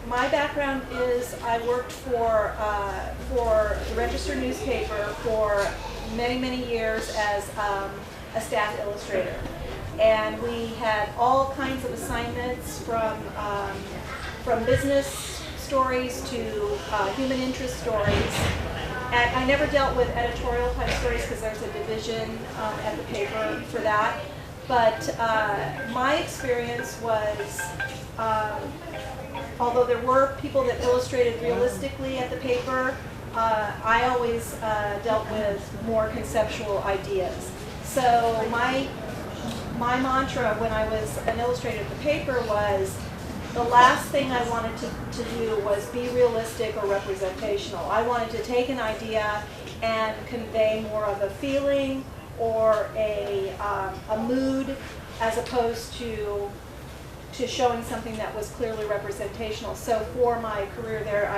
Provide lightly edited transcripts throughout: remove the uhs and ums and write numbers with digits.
my background is I worked for the Register newspaper for many, many years as a staff illustrator. And we had all kinds of assignments from business stories to human interest stories. And I never dealt with editorial type stories because there's a division at the paper for that. But my experience was, although there were people that illustrated realistically at the paper, I always dealt with more conceptual ideas. So my mantra when I was an illustrator at the paper was the last thing I wanted to do was be realistic or representational. I wanted to take an idea and convey more of a feeling or a mood as opposed to showing something that was clearly representational. So for my career there,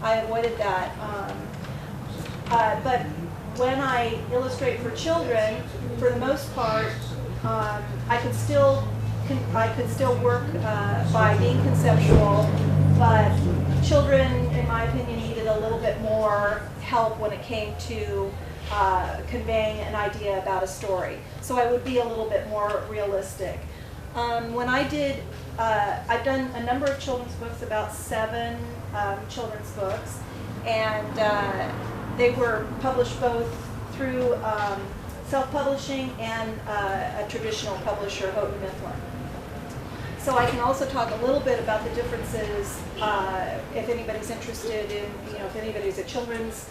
I avoided that. But when I illustrate for children, for the most part, I could still work by being conceptual, but children, in my opinion, needed a little bit more help when it came to conveying an idea about a story. So I would be a little bit more realistic. When I did, I've done a number of children's books, about 7 children's books, and they were published both through self-publishing and a traditional publisher, Houghton Mifflin. So I can also talk a little bit about the differences if anybody's interested in, if anybody's a children's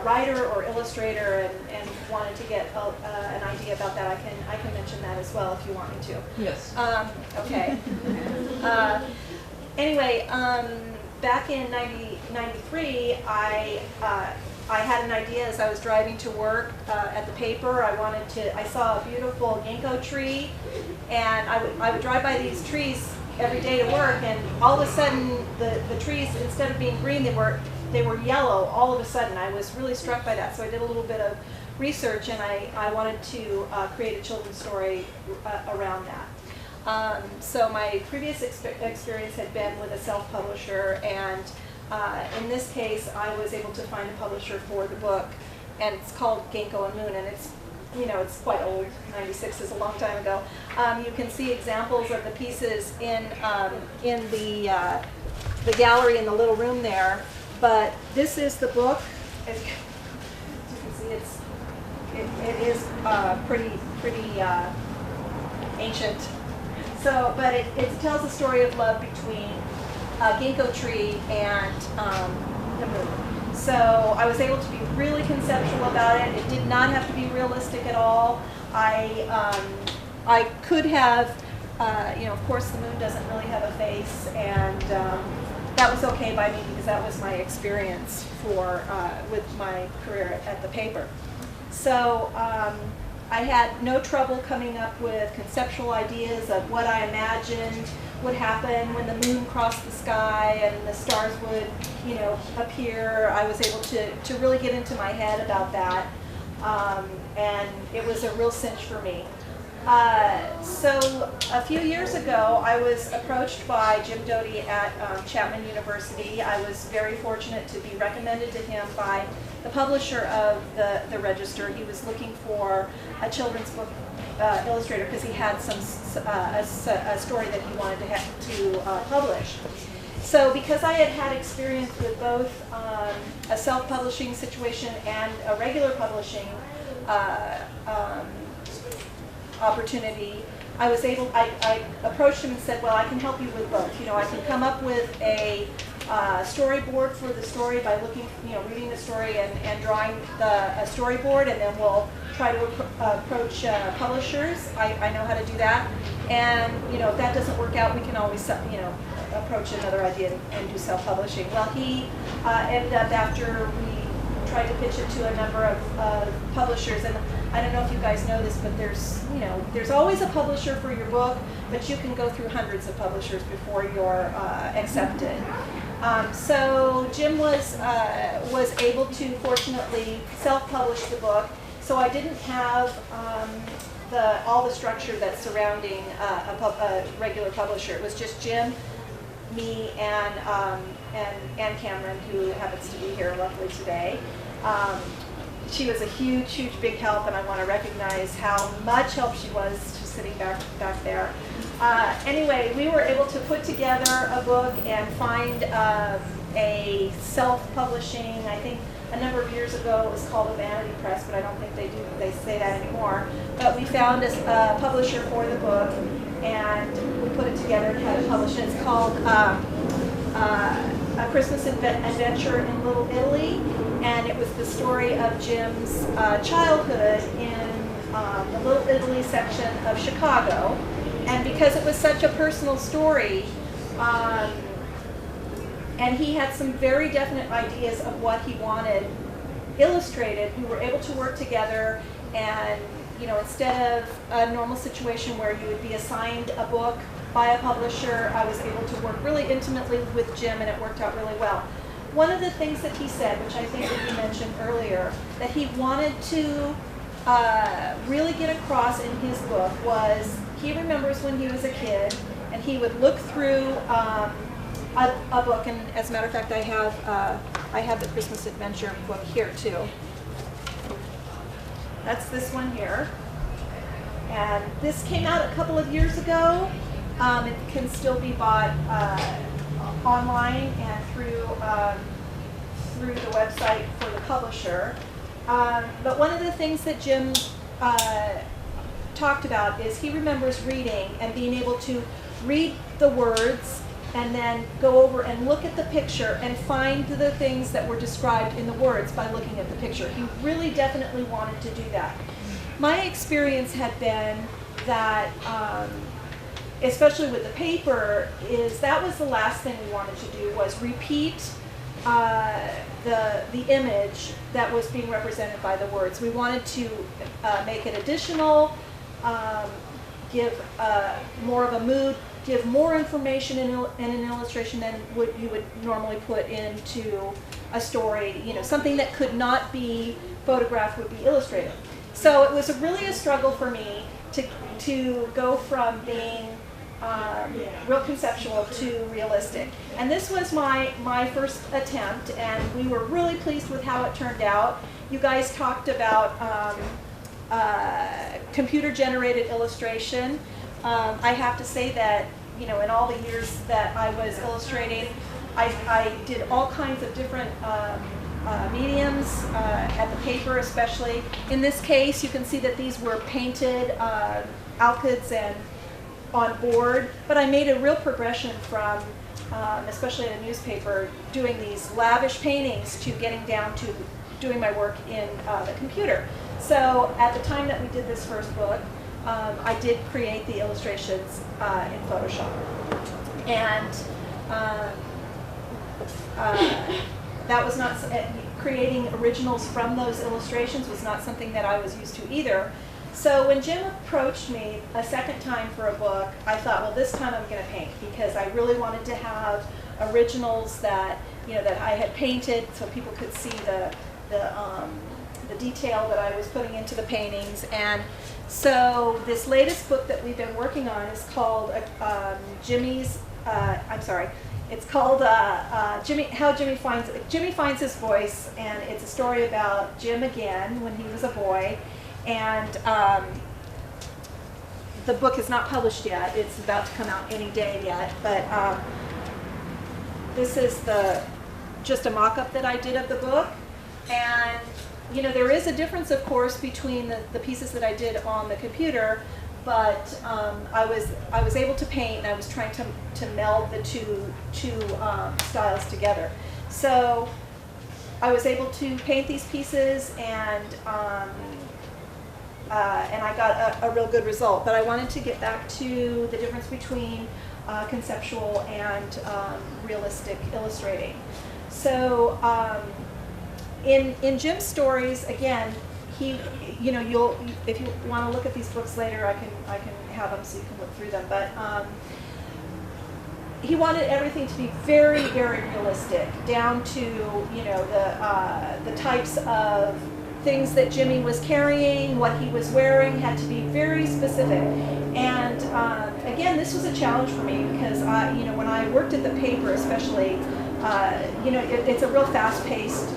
writer or illustrator and wanted to get an idea about that, I can mention that as well if you want me to. Yes. Okay. Anyway, back in 93, I had an idea as I was driving to work at the paper. I saw a beautiful ginkgo tree, and I would drive by these trees every day to work, and all of a sudden the trees, instead of being green, they were yellow all of a sudden. I was really struck by that, so I did a little bit of research, and I wanted to create a children's story around that. So my previous experience had been with a self-publisher, and in this case, I was able to find a publisher for the book, and it's called Ginkgo and Moon, and it's quite old. 96 is a long time ago. You can see examples of the pieces in the gallery in the little room there. But this is the book. As you can see, it is pretty ancient. So, but it tells the story of love between a ginkgo tree and the moon. So I was able to be really conceptual about it. It did not have to be realistic at all. I could have, of course the moon doesn't really have a face, and that was okay by me because that was my experience with my career at the paper. So I had no trouble coming up with conceptual ideas of what I imagined would happen when the moon crossed the sky and the stars would, appear. I was able to really get into my head about that, and it was a real cinch for me. So a few years ago, I was approached by Jim Doty at Chapman University. I was very fortunate to be recommended to him by the publisher of the Register. He was looking for a children's book illustrator because he had a story that he wanted to publish. So because I had experience with both a self-publishing situation and a regular publishing opportunity, I approached him and said, well, I can help you with both. I can come up with a storyboard for the story by reading the story and drawing a storyboard, and then we'll try to approach publishers. I know how to do that. And, if that doesn't work out, we can always, approach another idea and do self-publishing. Well, he ended up, after we tried to pitch it to a number of publishers, and I don't know if you guys know this, but there's always a publisher for your book, but you can go through hundreds of publishers before you're accepted. So Jim was able to, fortunately, self-publish the book. So I didn't have all the structure that's surrounding a regular publisher. It was just Jim, me and Cameron, who happens to be here luckily today. She was a huge, big help, and I want to recognize how much help she was just sitting back there. Anyway, we were able to put together a book and find a self-publishing, I think a number of years ago it was called a vanity press, but I don't think they say that anymore. But we found a publisher for the book, and we put it together and had it published. And it's called A Christmas Adventure in Little Italy, and it was the story of Jim's childhood in the Little Italy section of Chicago. And because it was such a personal story, and he had some very definite ideas of what he wanted illustrated, we were able to work together, and instead of a normal situation where you would be assigned a book by a publisher, I was able to work really intimately with Jim, and it worked out really well. One of the things that he said, which I think that you mentioned earlier, that he wanted to really get across in his book was he remembers when he was a kid, and he would look through a book, and as a matter of fact, I have the Christmas Adventure book here too. That's this one here, and this came out a couple of years ago. It can still be bought online and through the website for the publisher. But one of the things that Jim talked about is he remembers reading and being able to read the words and then go over and look at the picture and find the things that were described in the words by looking at the picture. He really definitely wanted to do that. My experience had been that, especially with the paper, is that was the last thing we wanted to do, was repeat the image that was being represented by the words. We wanted to make it additional, give more of a mood, give more information in an illustration than what you would normally put into a story. Something that could not be photographed would be illustrated. So it was really a struggle for me to go from being real conceptual to realistic. And this was my first attempt, and we were really pleased with how it turned out. You guys talked about computer-generated illustration. I have to say that, in all the years that I was illustrating, I did all kinds of different mediums, at the paper especially. In this case, you can see that these were painted alkyds and on board, but I made a real progression from, especially in a newspaper, doing these lavish paintings to getting down to doing my work in the computer. So at the time that we did this first book, I did create the illustrations in Photoshop. And that was not, creating originals from those illustrations was not something that I was used to either. So when Jim approached me a second time for a book, I thought, well, this time I'm going to paint, because I really wanted to have originals that, that I had painted so people could see the detail that I was putting into the paintings. And so this latest book that we've been working on is called it's called How Jimmy Finds His Voice, and it's a story about Jim again when he was a boy. And the book is not published yet. It's about to come out any day yet. But this is just a mock-up that I did of the book. And there is a difference, of course, between the pieces that I did on the computer. But I was able to paint, and I was trying to meld the two styles together. So I was able to paint these pieces, and I got a real good result. But I wanted to get back to the difference between conceptual and realistic illustrating. So in Jim's stories, again, if you want to look at these books later, I can have them so you can look through them. But he wanted everything to be very, very realistic, down to the types of things that Jimmy was carrying, what he was wearing had to be very specific. And again, this was a challenge for me because when I worked at the paper, especially, it's a real fast-paced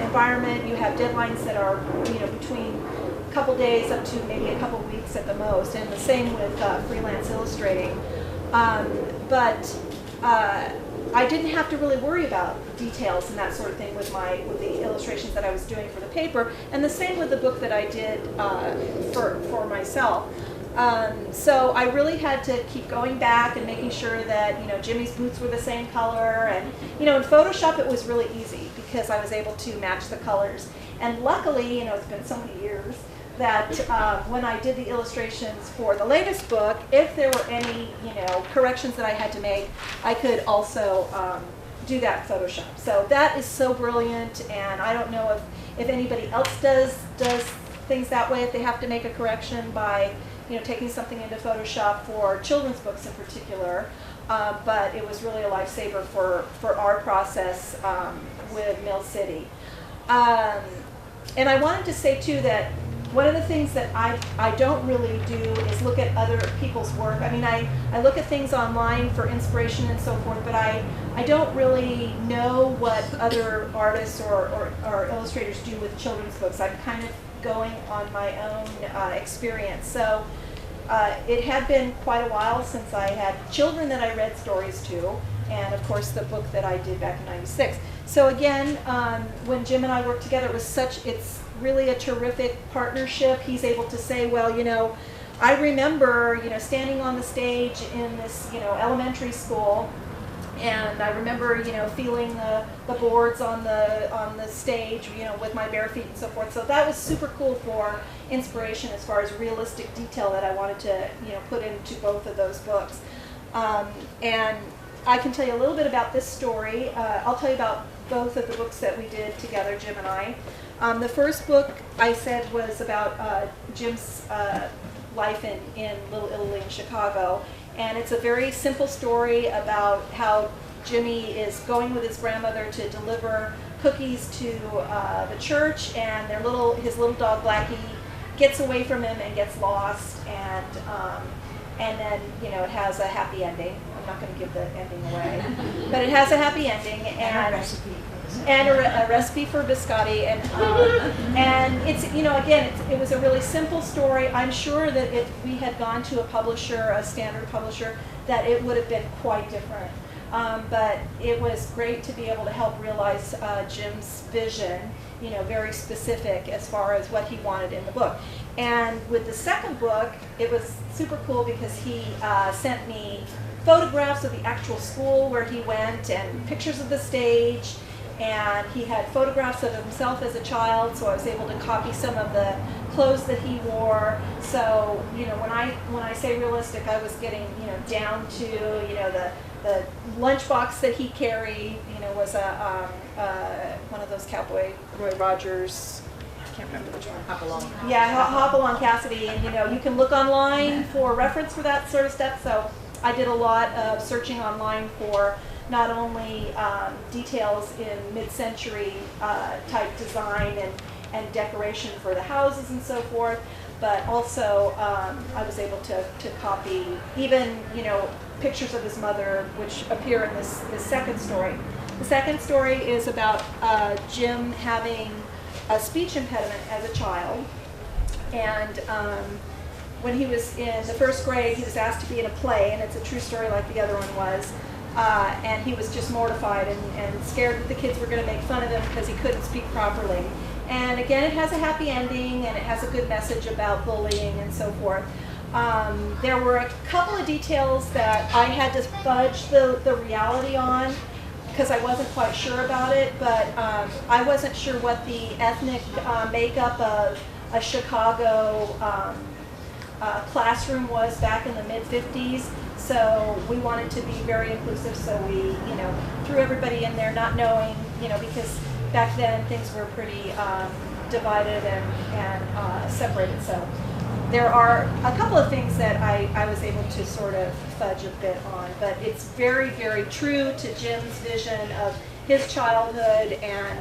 environment. You have deadlines that are between a couple days up to maybe a couple weeks at the most, and the same with freelance illustrating. But I didn't have to really worry about details and that sort of thing with the illustrations that I was doing for the paper, and the same with the book that I did for myself. So I really had to keep going back and making sure that Jimmy's boots were the same color, and in Photoshop it was really easy because I was able to match the colors. And luckily, it's been so many years that when I did the illustrations for the latest book, if there were any corrections that I had to make, I could also do that in Photoshop. So that is so brilliant, and I don't know if anybody else does things that way, if they have to make a correction by taking something into Photoshop for children's books in particular. But it was really a lifesaver for our process with Mill City. And I wanted to say too that one of the things that I don't really do is look at other people's work. I mean, I look at things online for inspiration and so forth, but I don't really know what other artists or illustrators do with children's books. I'm kind of going on my own experience. So it had been quite a while since I had children that I read stories to, and of course the book that I did back in '96. So again, when Jim and I worked together, it's really a terrific partnership. He's able to say, well, I remember, standing on the stage in this, elementary school, and I remember, feeling the boards on the stage, with my bare feet and so forth. So that was super cool for inspiration as far as realistic detail that I wanted to, put into both of those books. And I can tell you a little bit about this story. I'll tell you about both of the books that we did together, Jim and I. The first book I said was about Jim's life in Little Italy in Chicago. And it's a very simple story about how Jimmy is going with his grandmother to deliver cookies to the church, and his little dog Blackie gets away from him and gets lost, and then it has a happy ending. I'm not going to give the ending away, but it has a happy ending and a recipe for biscotti, and it's again it was a really simple story. I'm sure that if we had gone to a standard publisher, that it would have been quite different. But it was great to be able to help realize Jim's vision, very specific as far as what he wanted in the book. And with the second book, it was super cool because he sent me photographs of the actual school where he went and pictures of the stage. And he had photographs of himself as a child, so I was able to copy some of the clothes that he wore. So, when I say realistic, I was getting, down to, the lunchbox that he carried, was one of those cowboy Roy Rogers. I can't remember which one. Hopalong. Yeah, Hopalong Cassidy, and you can look online for reference for that sort of stuff. So I did a lot of searching online for not only details in mid-century type design and decoration for the houses and so forth, but also I was able to copy even pictures of his mother, which appear in this second story. The second story is about Jim having a speech impediment as a child, and when he was in the first grade, he was asked to be in a play, and it's a true story like the other one was. And he was just mortified and scared that the kids were going to make fun of him because he couldn't speak properly. And again, it has a happy ending, and it has a good message about bullying and so forth. There were a couple of details that I had to fudge the reality on because I wasn't quite sure about it, but I wasn't sure what the ethnic makeup of a Chicago classroom was back in the mid-50s. So we wanted to be very inclusive, so we, threw everybody in there not knowing, because back then things were pretty divided and separated. So there are a couple of things that I was able to sort of fudge a bit on, but it's very, very true to Jim's vision of his childhood, and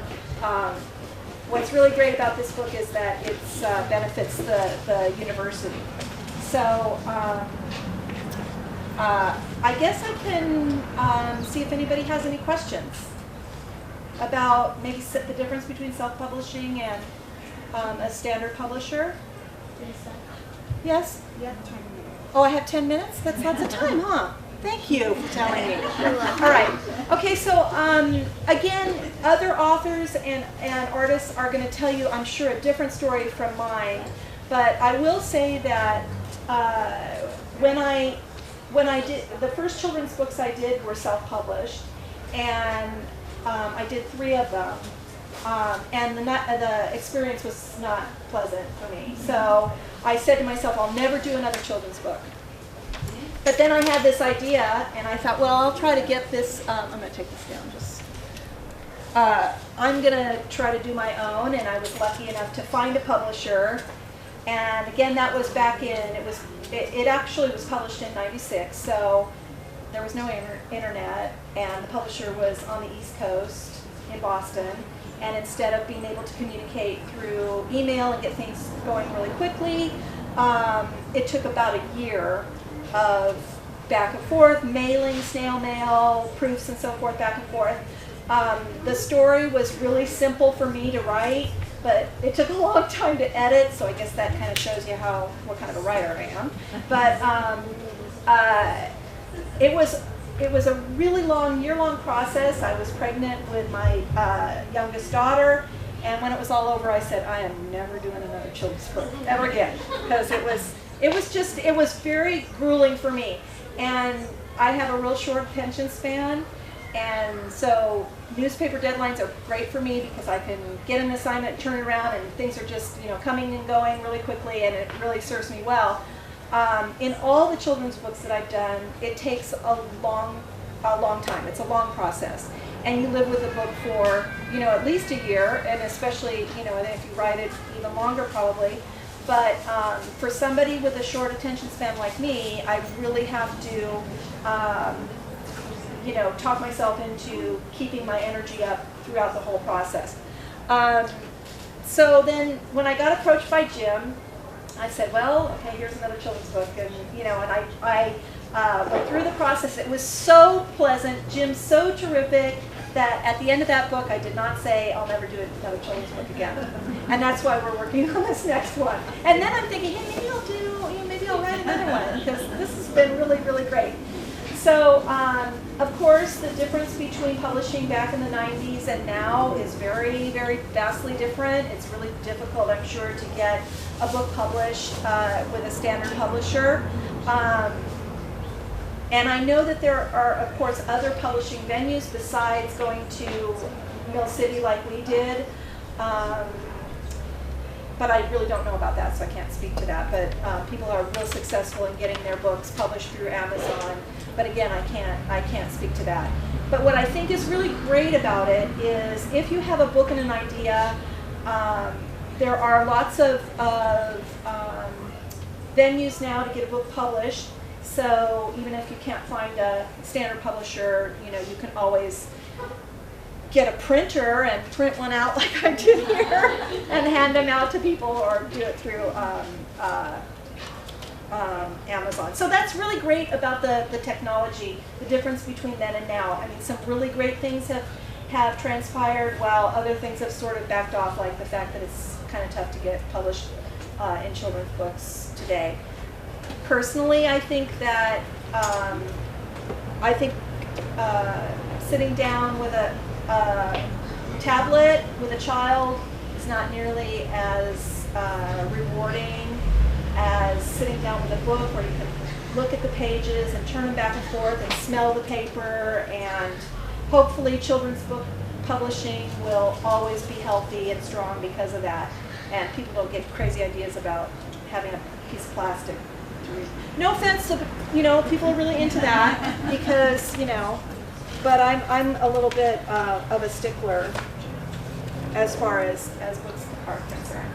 what's really great about this book is that it benefits the university. So I guess I can see if anybody has any questions about maybe the difference between self-publishing and a standard publisher. Yes? You have 10 minutes. Oh, I have 10 minutes? That's lots of time, huh? Thank you for telling me. All right. Okay, so again, other authors and artists are going to tell you, I'm sure, a different story from mine. But I will say that when I did, the first children's books I did were self-published, and I did 3 of them. And the experience was not pleasant for me. So I said to myself, I'll never do another children's book. But then I had this idea, and I thought, well, I'll try to get this, I'm going to take this down, I'm going to try to do my own, and I was lucky enough to find a publisher. And again, that was back in, it actually was published in '96, so there was no internet, and the publisher was on the East Coast in Boston. And instead of being able to communicate through email and get things going really quickly, it took about a year of back and forth, mailing, snail mail, proofs and so forth, back and forth. The story was really simple for me to write, but it took a long time to edit, so I guess that kind of shows you what kind of a writer I am. But it was a really long, year-long process. I was pregnant with my youngest daughter, and when it was all over, I said, I am never doing another children's book ever again, because it was very grueling for me. And I have a real short attention span, and so newspaper deadlines are great for me because I can get an assignment, turn it around, and things are just coming and going really quickly, and it really serves me well. In all the children's books that I've done, it takes a long time. It's a long process, and you live with the book for at least a year, and especially and if you write it even longer probably. But for somebody with a short attention span like me, I really have to talk myself into keeping my energy up throughout the whole process. So then, when I got approached by Jim, I said, well, okay, here's another children's book, and I went through the process. It was so pleasant. Jim's so terrific that at the end of that book, I did not say, I'll never do another children's book again. And that's why we're working on this next one. And then I'm thinking, hey, maybe I'll write another one, because this has been really, really great. So, of course, the difference between publishing back in the 90s and now is very, very vastly different. It's really difficult, I'm sure, to get a book published with a standard publisher. And I know that there are, of course, other publishing venues besides going to Mill City like we did. But I really don't know about that, so I can't speak to that. But people are real successful in getting their books published through Amazon. But again, I can't speak to that. But what I think is really great about it is if you have a book and an idea, there are lots of venues now to get a book published. So even if you can't find a standard publisher, you can always get a printer and print one out like I did here and hand them out to people, or do it through Amazon. So that's really great about the technology, the difference between then and now. I mean, some really great things have transpired, while other things have sort of backed off, like the fact that it's kind of tough to get published in children's books today. Personally, I think that sitting down with a tablet with a child is not nearly as rewarding as sitting down with a book, where you can look at the pages and turn them back and forth and smell the paper. And hopefully children's book publishing will always be healthy and strong because of that, and people don't get crazy ideas about having a piece of plastic. No offense to, people are really into that, because, but I'm a little bit of a stickler as far as books are concerned.